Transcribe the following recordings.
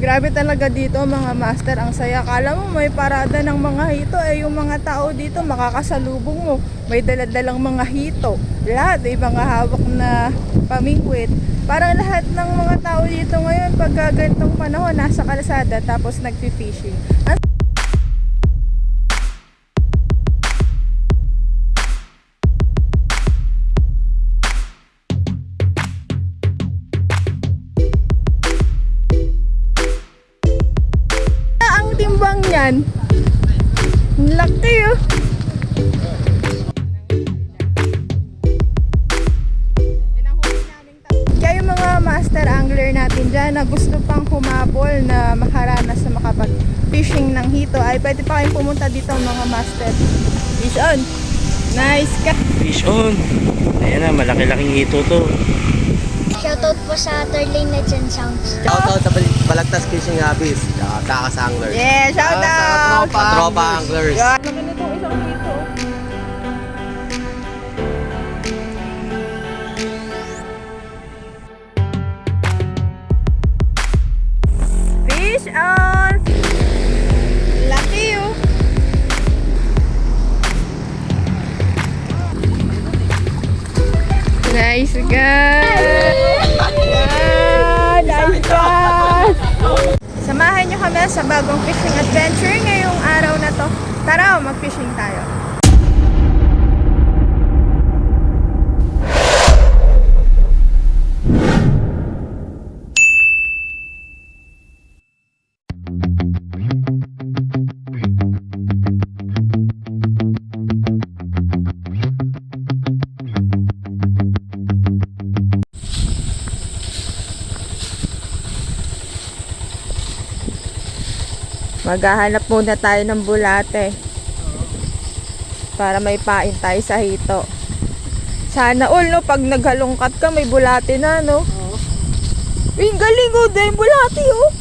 Grabe talaga dito mga master, ang saya. Kala mo may parada ng mga hito, yung mga tao dito makakasalubong mo. May daladalang mga hito. Lahat ay mga hawak na pamingwit. Parang lahat ng mga tao dito ngayon pag ganitong panahon nasa kalsada tapos nagfi-fishing. Ang timbang niyan. Ang laki oh. Kaya yung mga master angler natin dyan na gusto pang humabol na makaranas na makapag-fishing ng hito ay pwede pa kayong pumunta dito mga master. Fish on! Nice ka! Fish on! Ayan na, malaki-laking hito to. Shoutout po sa Third Lane Nets and Sounds. Shoutout sa Balagtas Fishing Hobbies, Takas Anglers. Yeah, shout out! Sa Tropa Anglers. Laki nitong isang hito. Fish on! Laki oh! Nice guys! Wow! Nice guys! Samahan nyo kami sa bagong fishing adventure ngayong araw na to. Tara, mag-fishing tayo. Maghahanap muna tayo ng bulate para may pain tayo sa hito. Sana all no, pag naghalongkat ka may bulate na no. Oo. Uy, galing oh, dahil bulate oh.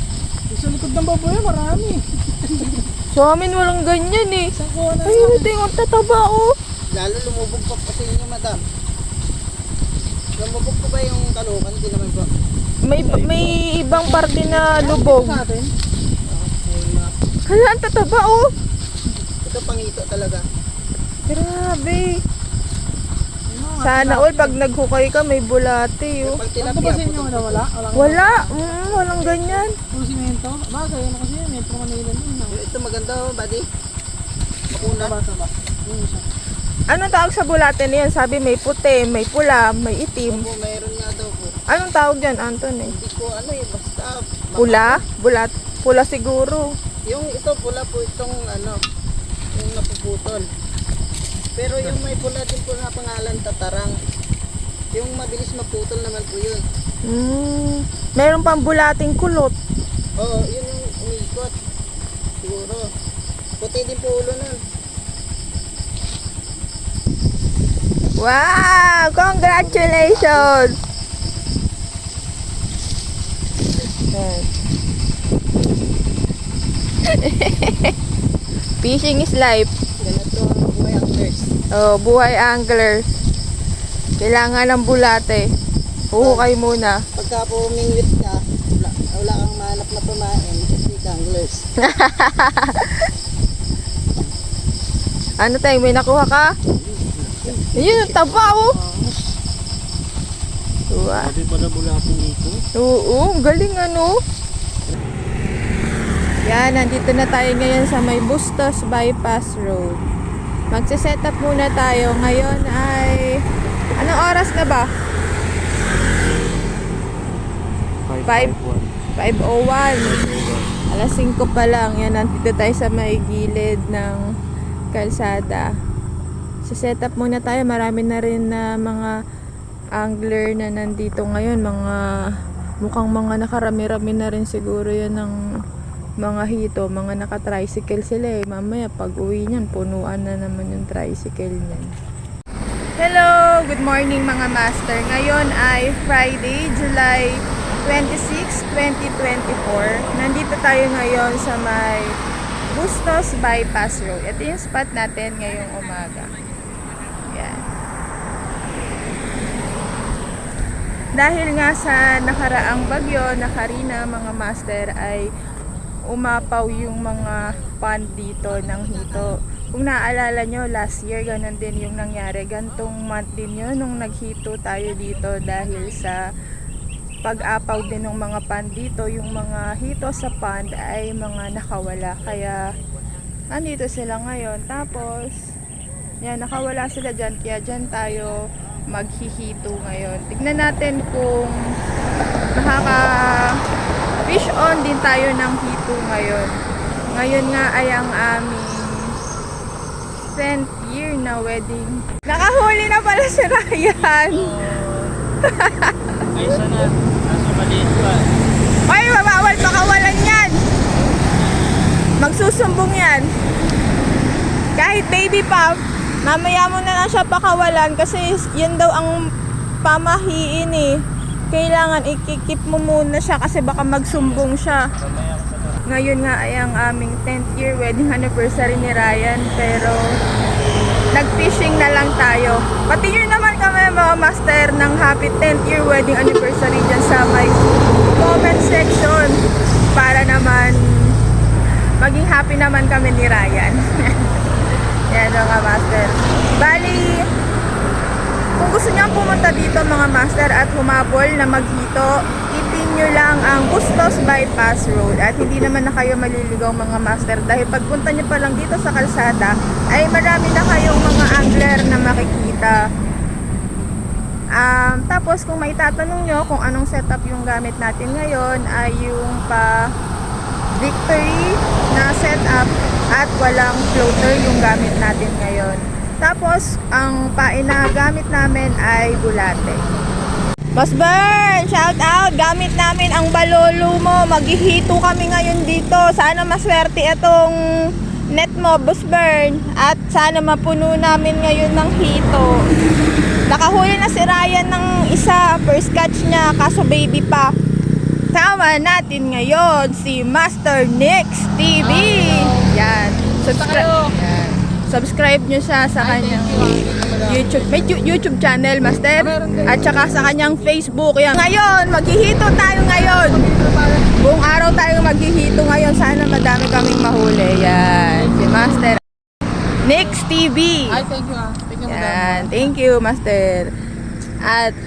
Sa likod ng baboy, marami. Sa amin walang ganyan eh. Sa kuha na Ay, ito yung tataba oh. Lalo lumubog pa sa inyo, madam. Lumubog pa ba yung talukan? Hindi naman po. May ibang parte na lubog. Sa atin? Hala, ang tataba oh. Ito pangito talaga. Grabe. Sana all pag naghukay ka may bulate oh. Pag tilapia, putol. Wala? Wala, walang ganyan. Puro simento? Bagay, ano kasi yun, Metro Manila din. Ito maganda oh, buddy. Makuna. Taba. Yun siya. Anong tawag sa bulate na yan? Sabi may puti, may pula, may itim. Opo, mayroon nga daw po. Anong tawag dyan, Anton eh? Hindi ko ano eh, basta. Pula? Bulat? Pula siguro. Yung ito pula po itong ano, yung napuputol. Pero yung may pula din po na pangalan tatarang. Yung mabilis maputol naman po yun. Meron pang bulating kulot. Oo, yun yung umikot. Siguro. Puti din po ulo nun. Wow! Congratulations! Yan. Fishing is life. Ganito ang buhay anglers. Oh, buhay anglers. Kailangan ng bulate. Huhukay muna. Pagka po umingwit ka, wala kang mahanap na pumain kasi ka anglers. Ano tayo, may nakuha ka? Ayun, ang taba oh. Wow. Sabi pa na bulating hito. Oo, galing ano. Yan, nandito na tayo ngayon sa may Bustos Bypass Road. Magse-set up muna tayo. Ngayon ay... Anong oras na ba? 5:01. Alas 5 pa lang. Yan, nandito tayo sa may gilid ng kalsada. Sa-set up muna tayo. Marami na rin na mga angler na nandito ngayon. Mukhang mga nakarami-rami na rin siguro yan ng mga hito, mga naka-tricycle sila eh. Mamaya pag uwi niyan, punuan na naman yung tricycle niyan. Hello! Good morning mga master. Ngayon ay Friday, July 26, 2024. Nandito tayo ngayon sa may Bustos Bypass Road. Ito yung spot natin ngayong umaga. Yan. dahil nga sa nakaraang bagyo na Karina, mga master, ay umapaw yung mga pond dito ng hito. Kung naaalala nyo, last year ganun din yung nangyari. Gantong month din yun nung naghito tayo dito dahil sa pag-apaw din ng mga pond dito. Yung mga hito sa pond ay mga nakawala. Kaya nandito sila ngayon. Tapos, yan, nakawala sila dyan. Kaya dyan tayo maghihito ngayon. Tignan natin kung fish on din tayo ng hito ngayon. Ngayon nga ay ang aming 10th year na wedding. Nakahuli na pala si Ryan. Ay, sana. Nasa maliit pa. Ay, mabawal pakawalan yan. Magsusumbong yan. Kahit baby pa, mamaya mo na lang siya pakawalan kasi yun daw ang pamahiin eh. Kailangan ikikip mo muna siya kasi baka magsumbong siya. Ngayon nga ay ang aming 10th year wedding anniversary ni Ryan, pero nag-fishing na lang tayo. Pati yun naman kami mga master ng happy 10th year wedding anniversary dyan sa may comment section para naman maging happy naman kami ni Ryan. Yan mga master. Bali, kung gusto niyo pumunta dito mga master at humabol na maghito, ipin nyo lang ang Bustos Bypass Road at hindi naman na kayo maliligaw mga master dahil pagpunta nyo pa lang dito sa kalsada ay marami na kayong mga angler na makikita. Tapos kung may tatanong nyo kung anong setup yung gamit natin ngayon ay yung pa Victory na setup at walang floater yung gamit natin ngayon. Tapos, ang pain na gamit namin ay bulate. Boss Bern, shout out! Gamit namin ang balolo mo. Maghihito kami ngayon dito. Sana maswerte itong net mo, Boss Bern. At sana mapuno namin ngayon ng hito. Nakahuli na si Ryan ng isa. First catch niya, kaso baby pa. Tama natin ngayon si Master Nix TV. Yan. Subscribe nyo siya sa kanyang YouTube. May YouTube channel, Master. At saka sa kanyang Facebook. Yan. Ngayon, maghihito tayo ngayon. Buong araw tayo maghihito ngayon. Sana madami kaming mahuli. Yan. Si Master Nix TV. Ay, thank you ah. Thank you, madam. Yan. Thank you, Master. At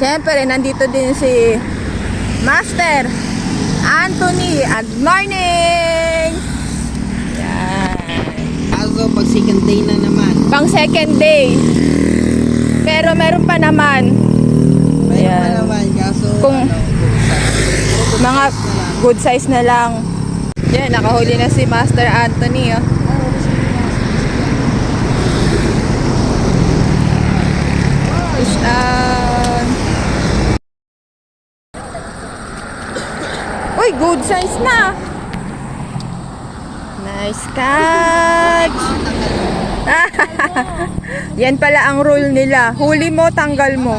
syempre, nandito din si Master Anthony. Good morning! Yan. Also, pag second day na naman. Pang second day. Pero meron pa naman. Mayroon pa Ayan. naman, kaso Kung- Mga good size na lang. Yan, nakahuli na si Master Anthony. Oh. Fish on. Uy, good size na. Nice catch. Yan pala ang rule nila. Huli mo, tanggal mo.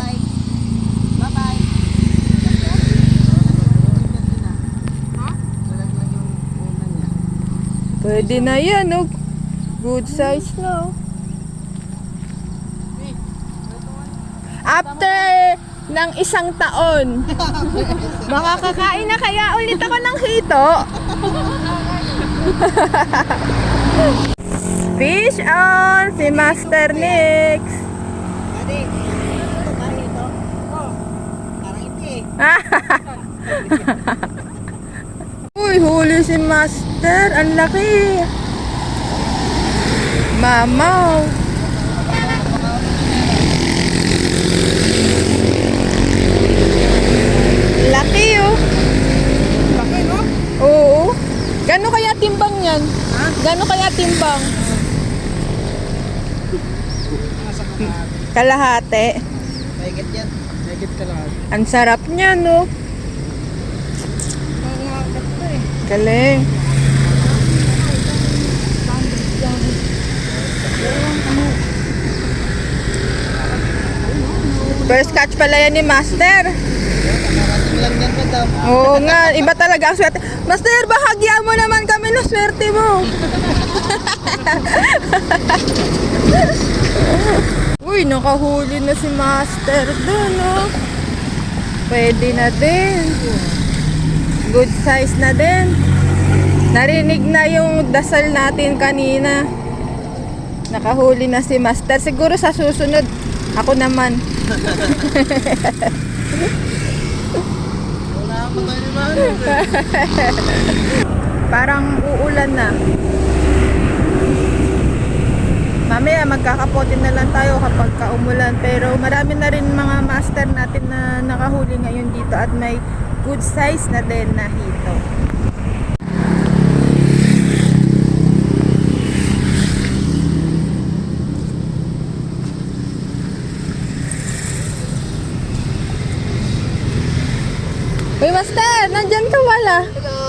Pwede na yan, oh. Good size na, oh. After ng isang taon, makakakain na kaya ulit ako ng hito. Fish on! Si Master Nix. Ate, kaya ito? Oo. Parang hindi. Uy, huli si Master. Ang laki. Mamaw. Laki, oh. Laki, no? Oo. Gano kaya timbang yan? Gano kaya timbang? Kalahati. Mahigit yan. Mahigit ka lang. Ang sarap niya, no? Galing. First catch pala yan ni Master. Nakarating lang yan, madam. Oo nga, iba talaga ang swerte. Master, bahagyan mo naman kami ng swerte mo. Uy, nakahuli na si Master doon, oh. Pwede na din. Good size na din. Narinig na yung dasal natin kanina. Nakahuli na si Master. Siguro sa susunod, ako naman. Wala akong mataliman. Parang uulan na. Mamaya magkakapote na lang tayo kapag kaumulan. Pero marami na rin mga master natin na nakahuli ngayon dito at may good size na din na hito. Uy, Master! Nandyan ka wala? Hello.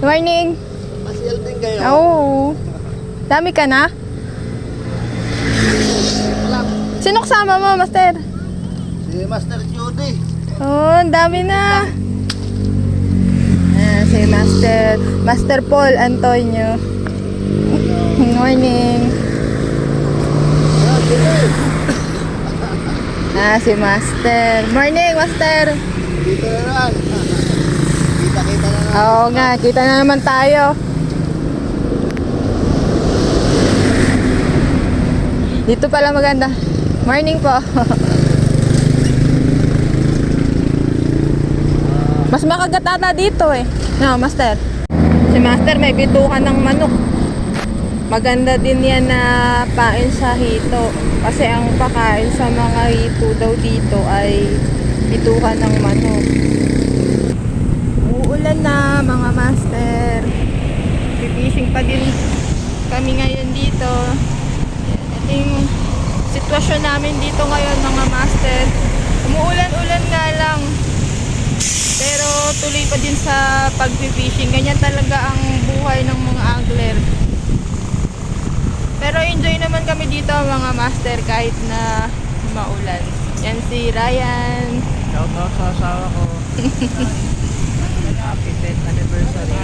Morning! Pasyal din kayo. Oo. Dami ka na? Wala. Sino kasama mo, Master? Si Master Judy. Oh, ang dami na. Ah, si Master Paul Antonio. Good morning. Ah, si Master. Morning, Master. Dito na lang. Kita-kita na lang. Oo nga, kita na naman tayo. Dito pala maganda. Morning po. Mas makagat ata dito eh. No, Master. Si Master may bitukan ng manok. Maganda din yan na pain sa hito. Kasi ang pakain sa mga hito daw dito ay bitukan ng manok. Uulan na mga Master. Fishing pa din kami ngayon dito. Ito yung sitwasyon namin dito ngayon mga Master. Umuulan-ulan nga lang. Pero tuloy pa din sa pag-fishing. Ganyan talaga ang buhay ng mga angler. Pero enjoy naman kami dito mga Master kahit na maulan. Yan si Ryan. Shout out sa asawa ko. Happy 10th anniversary.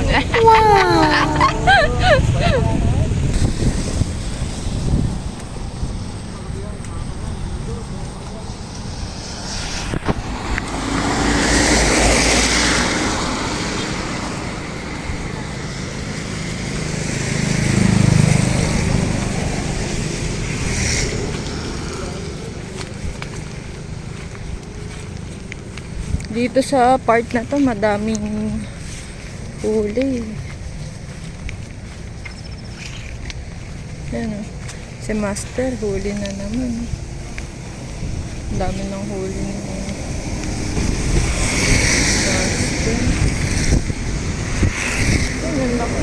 Dito sa part na to madaming huli. Yan o. Si Master huli na naman. Ang dami ng huli ni Master. Ang ganda ko.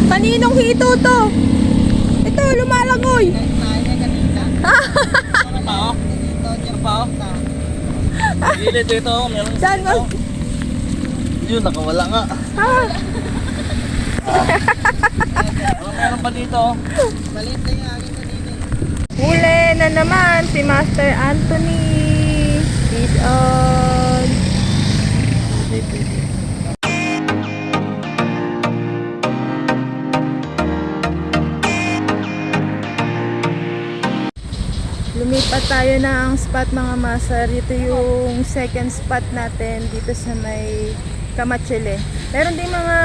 Kaninong hito to? Ito, lumalangoy. Ano pa oh? Ano pa oh? Gilid dito, meron Saan mo? Yun, nakawala nga. Ah, Ano meron pa dito oh? Maliit na yung aking kanina. huli na naman si Master Anthony. He's on. Lumipat tayo ng spot mga Master. Ito yung second spot natin dito sa may Kamachile. Meron din mga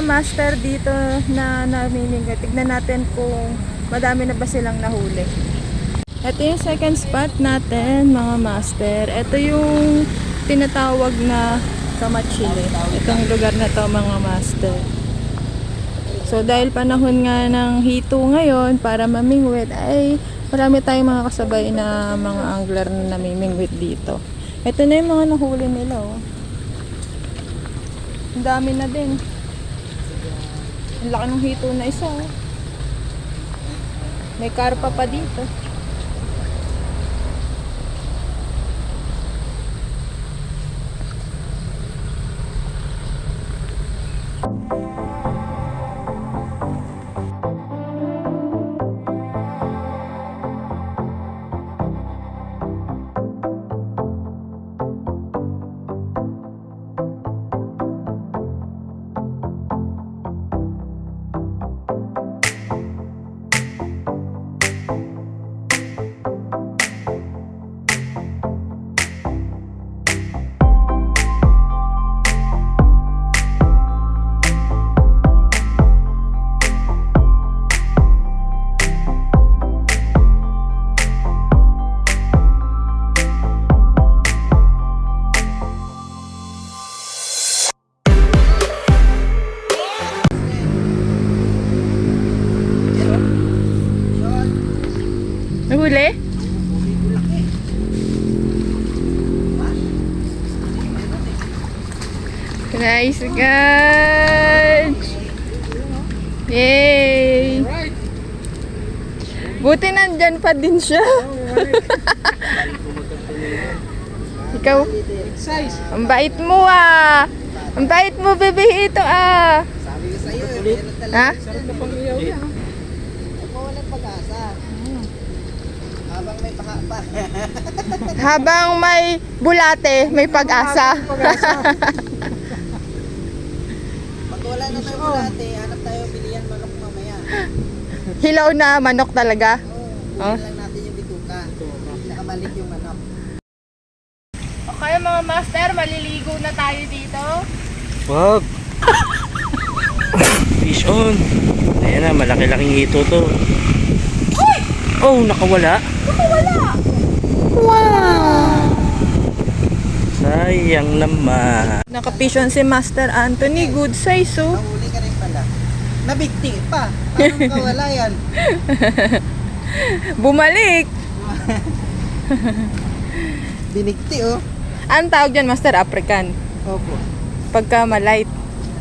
Master dito na namimingwit. Tignan natin kung madami na ba silang nahuli. Ito yung second spot natin mga Master. Ito yung tinatawag na Kamachile. Itong lugar na to mga Master. So dahil panahon nga ng hito ngayon para mamingwit ay marami tayong mga kasabay na mga angler na namimingwit dito. Ito na yung mga nahuli nila oh. Ang dami na din. Ang laki ng hito na isa oh. May karpa pa dito. Nahuli? Nice catch! Yay! Buti nandyan pa din siya. Ikaw, ang bait mo ah. Ang bait mo, bebe, ito ah. Sabi ko sa'yo, meron talaga. Ha? Walang pag-asa. Habang may pa. Habang may bulate, may pag-asa. Pag wala na tayo bulate, hanap tayo bilihan manok mamaya. Hilaw na manok talaga. Oo, bilhin lang natin yung bituka. Nakabalik yung manok. Okay mga master, maliligo na tayo dito. Wag. Fish on. Ayan na, malaki-laking hito to. Oh, nakawala. Wow! Sayang naman. Nakapisyon si Master Anthony, good size oh. Nahuli ka rin pala. Nabigti pa. Parang kawala yan. Bumalik! Binigti oh. Anong tawag dyan, Master? African. Opo. Pagka malight.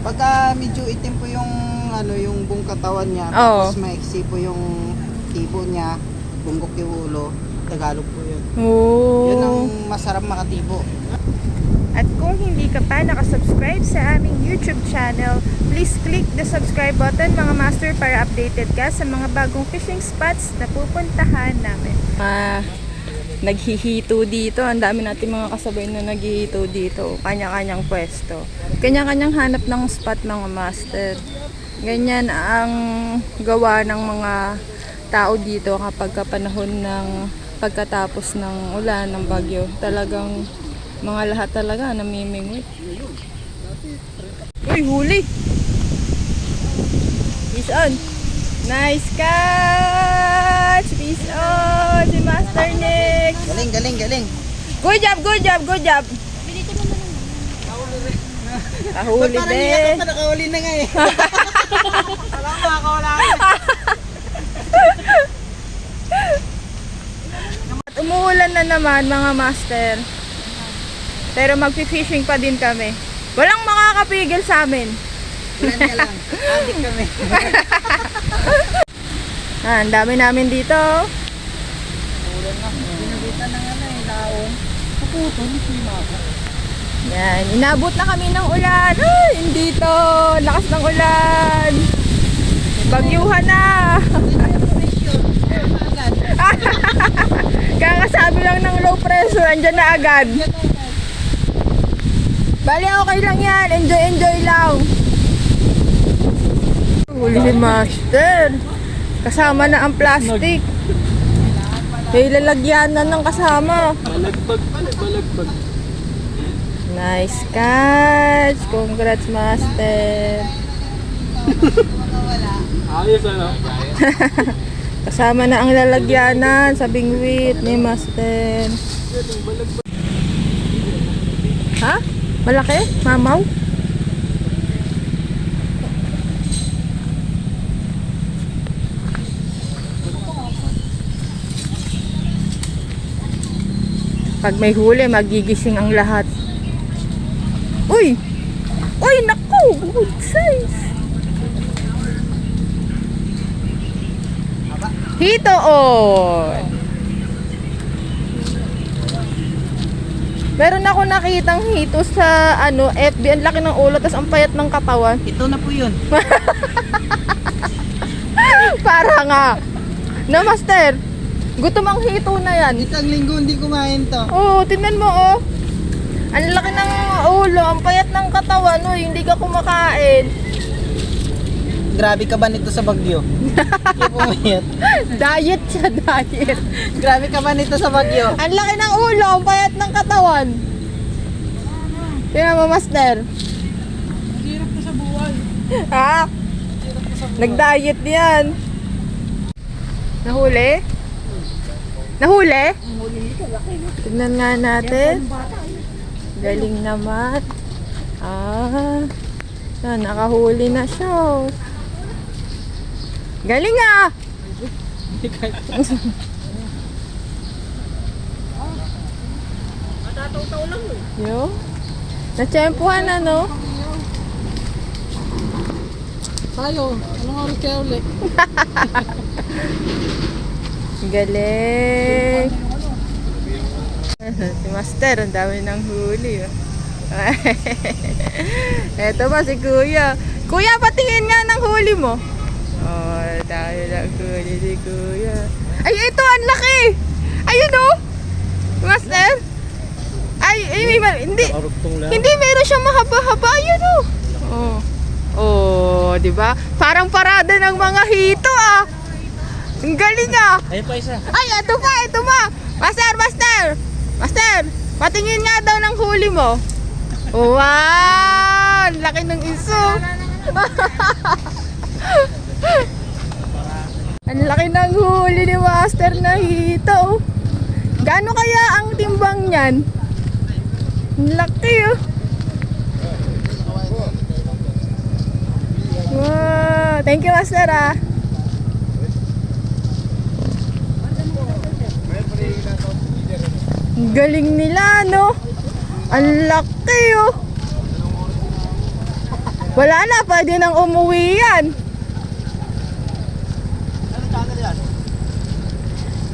Pagka medyo itim po yung yung buong katawan niya, Oo. tapos maiksi po yung tibo niya, bunggok yung ulo, Tagalog po yun. Yun ang Oh. masarap makatibo. At kung hindi ka pa nakasubscribe sa aming YouTube channel, please click the subscribe button mga master para updated ka sa mga bagong fishing spots na pupuntahan namin. Naghihito dito. Ang dami natin mga kasabay na naghihito dito. Kanya-kanyang pwesto. Kanya-kanyang hanap ng spot mga master. Ganyan ang gawa ng mga tao dito kapag panahon ng pagkatapos ng ulan, ng bagyo. Talagang mga lahat talaga namimingwit. Uy, huli! Fish on! Nice catch! Fish on! Si Master Nick! Galing, galing, galing. Good job, good job, good job! Kahuli Parang din. iyak pa, nakahuli na nga eh. Alam mo, nakawala ka. At umuulan na naman mga master. Pero magpi-fishing pa din kami. Walang makakapigil sa amin. Plan ka lang. Adik kami. Ang dami namin dito. Binabitan ng laon. Yan, inabot na kami ng ulan. Ay, hindi to. Lakas ng ulan. Bagyuhan na. Kakasabi lang ng low pressure, andyan na agad. Bali, okay lang yan. Enjoy, enjoy lang. Huli si Master. Kasama na ang plastic. May lalagyan na ng kasama. Balagbag pala, balagbag. Nice catch. Congrats, Master. Ayos ano? Kasama na ang lalagyanan sa bingwit ni Master. Ha? Malaki? Mamaw? Pag may huli, magigising ang lahat. Uy! Uy, naku! Good size! Hito on! Meron ako nakitang hito sa FB. Ang laki ng ulo, tas ang payat ng katawan. Ito na po yun. Para nga. No, Master? Gutom ang hito na yan. Isang linggo hindi kumain to. Oo, tingnan mo oh. Ang laki ng ulo, ang payat ng katawan. Uy, hindi ka kumakain. Grabe ka ba nito sa Bagyo? Hindi pumayat. Diet siya, diet. Grabe ka ba nito sa Bagyo? Ang laki ng ulo, ang payat ng katawan. Tingnan mo, Master. Hirap ko sa buhay. Ha? Nag-diet yan. Nahuli? Nahuli? Tignan nga natin. Galing naman. Nakahuli na siya. Galing ah! Taw-taw lang eh. Yo. Natsyempuhan ano? Tayo, anong oras kaya ulit? Galing. Si Master, ang dami ng huli. Oh. Eto ba si Kuya? Kuya, patingin nga ng huli mo. Oh, dami ng huli si Kuya. Ay, ito, ang laki! Ayun oh! Master? Hindi. Nakarugtong lang. Hindi, meron siyang mahaba-haba. Ayun oh. Oh. Oh, di ba? Parang parada ng mga hito ah. Ang galing ah. Ayun pa isa. Ay, ito pa. Master, master. Master, patingin nga daw ng huli mo. Wow! Ang laki ng iso. Ang laki ng huli ni Master na hito. Gaano kaya ang timbang niyan? Ang laki oh. Wow! Thank you, Master ah. Ang galing nila, no? Ang laki, oh. Wala na, pwede nang umuwi yan.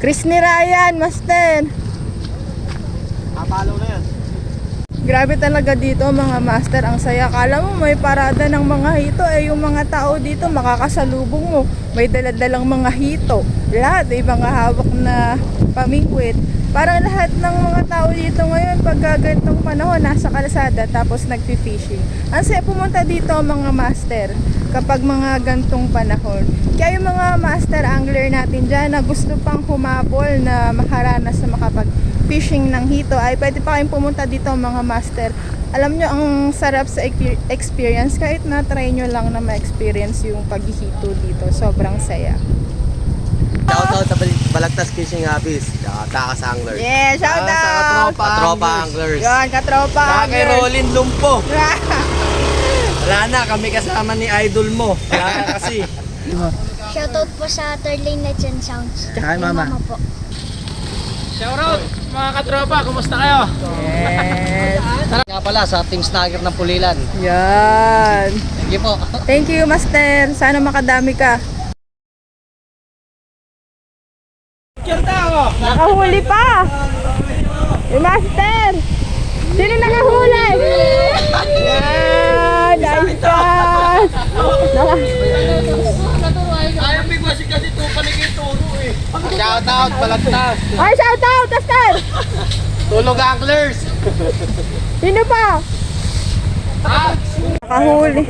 Chris ni Ryan, Master. Apalo na yan. Grabe talaga dito mga master, ang saya. Kala mo may parada ng mga hito, yung mga tao dito makakasalubong mo. May daladalang mga hito. Lahat, mga hawak na pamingwit. Parang lahat ng mga tao dito ngayon pag ganitong panahon nasa kalsada tapos nagfi-fishing. Ang saya pumunta dito mga master kapag mga gantong panahon. Kaya yung mga master angler natin dyan na gusto pang humabol na makaranas na makapag-fishing ng hito ay pwede pa kayong pumunta dito mga master. Alam nyo, ang sarap sa experience kahit na try nyo lang na ma-experience yung paghihito dito. Sobrang saya. Shoutout sa Balagtas Fishing Hobbies, Takas Anglers. Yeah, shout out! Katropa Anglers. Yun, katropa Kay anglers. Rolin Lumpo. Wala na, kami kasama ni idol mo. Wala na kasi. Shoutout po sa Third Lane Nights and Sounds. Hi, Mama. Po. Shoutout mga katropa, kumusta kayo? Yes. Nga pala sa Team Snagger ng Pulilan. Yan. Thank you po. Thank you, Master. Sana makadami ka. Nakahuli pa. Master. Sino nakahuli? Yan. Nice shot. Ayaw bigwasin kasi ito, paligid turo eh. Shoutout Balagtas. Ay, shout out, Master. Tulog Anglers. Sino pa? Nakahuli.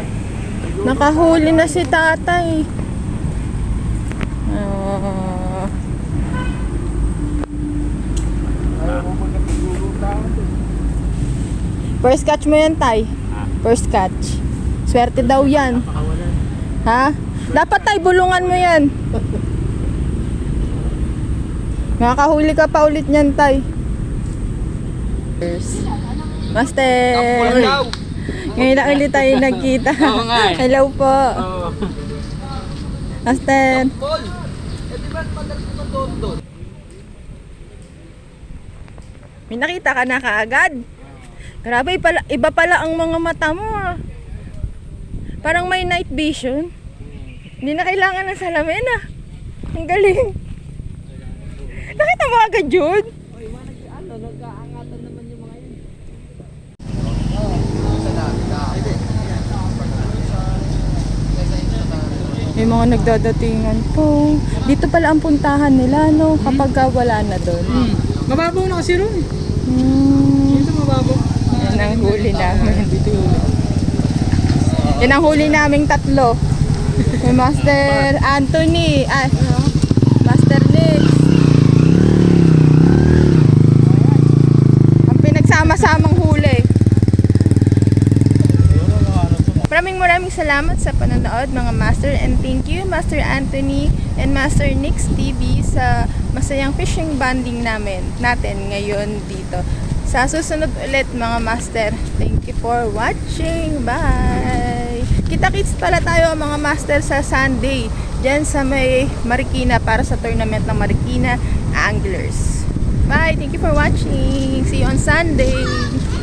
Nakahuli na si tatay. Ah. First catch mo yan, tay. First catch. Swerte daw yan. Ha? Dapat, tay, bulungan mo yan. Nakakahuli ka pa ulit niyan, tay. Master. Ngayon lang ulit tayo nagkita. Oo nga eh. Hello po. Master. Paul, eh di ba madalas naman doon? May nakita ka na kaagad. Grabe, iba pala ang mga mata mo ah. Parang may night vision. Hindi na kailangan ng salamin ah. Ang galing. Nakita mo agad yun? Nag-aangatan naman yung mga yun. May mga nagdadatingan po. Dito pala ang puntahan nila no, kapag wala na doon. Mababaw na kasi ron eh. Hmm. Dito mababaw. Yan ang huli namin. Yan ang huli naming tatlo. May Master Anthony. Master Nick. Ang pinagsama-samang huli. Maraming salamat sa panonood mga Master, and thank you Master Anthony and Master Nix TV sa masayang fishing bonding natin ngayon dito. Sa susunod ulit mga Master. Thank you for watching. Bye! Kita-kits pala tayo mga Master sa Sunday. Diyan sa may Marikina para sa tournament ng Marikina Anglers. Bye! Thank you for watching! See you on Sunday!